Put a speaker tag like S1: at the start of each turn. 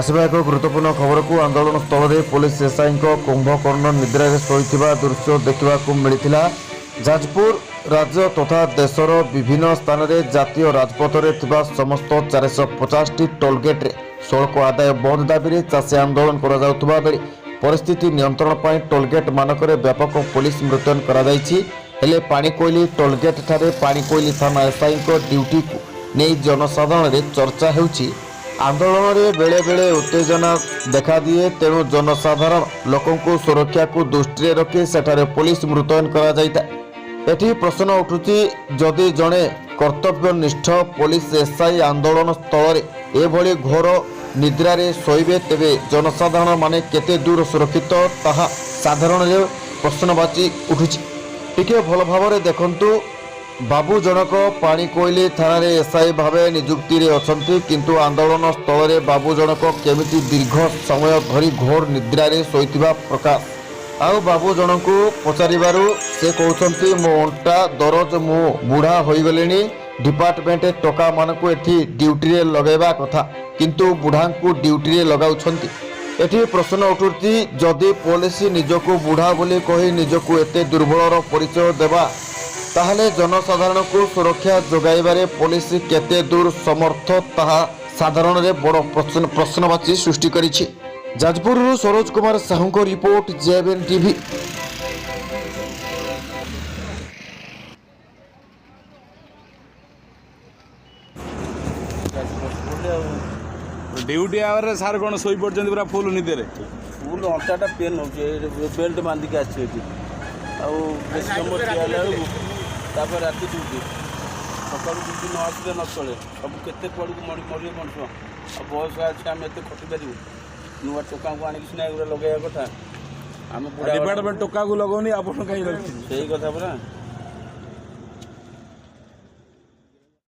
S1: आसवा एक गुरुत्वपूर्ण खबर को आंदोलन स्थल में पुलिस एसआई कुंभकर्ण निद्रा शोता दृश्य देखा मिलता। जाजपुर राज्य तथा देशर विभिन्न स्थान में जातीय राजपथ में समस्त 450 टोलगेट शुल्क आदाय बंद दाबी चाषी आंदोलन कर परिस्थिति नियंत्रण पर टोलगेट मानक व्यापक पुलिस मुतयन कर पाणीकोइली टोलगेट ठारे पाणीकोइली थाना एसआई ड्यूटी को नहीं जनसाधारण चर्चा होउछि। आंदोलन में बेले बेले उत्तेजना देखा दिए, तेणु जनसाधारण लोकों को सुरक्षा को दृष्टि रखी सेठारे पुलिस मुतयन कर प्रश्न उठुची, जदि जड़े कर्तव्यनिष्ठ पुलिस एसआई आंदोलन स्थल एभली घोर निद्रारे शोइबे तेबे जनसाधारण माने केते दूर सुरक्षित ताहा साधारण प्रश्नवाची उठुची। टिके भल भाव देखंतु, बाबू जनक पाणीकोइली थाना एसआई भावे नियुक्ति रे अछंती, किंतु आंदोलन स्थल रे बाबू जनक केमिति दीर्घ समय धरी घोर निद्रारे शोइतिबा प्रकाश। आउ बाबू जनक पचारिबारु से कहउछंती, मो अंटा दरज, मु बुढ़ा होई गलेनी, डिपार्टमेंट टका मानकु एठी ड्यूटी रे लगेबा कथा, किंतु बुढ़ा को ड्यूटी रे लगाउछंती। एठी प्रश्न उठुची, जदि पुलिस निजको बुढ़ा बोली कहि निजको एते दुर्बलर परिचय देबा, ताहले जनसाधारण को सुरक्षा जोगाइबारे पुलिस केते दूर समर्थ ताहा साधारण रे बड़ प्रश्नवाची सृष्टि करिछि। जाजपुर सरोज कुमार साहू को रिपोर्ट, जेएबीएन टीवी।
S2: ड्यूटी आवर सार कौन शोई पड़ते पूरा फुल निदे
S3: फुल अंटाटा पेन हो बेल्ट बांधिक आसी आपर राति ड्यूटी सकाल ड्यूटी न आसले न चले सब केते पड़ू मरिए मनुष्य आ बयस अच्छे आम एत खटी पारू नुआ टोका को आनिक सीना लगे कथा आम
S2: डिपार्टमेंट टोका को लगौनी आप कहीं
S3: सही कथा परा।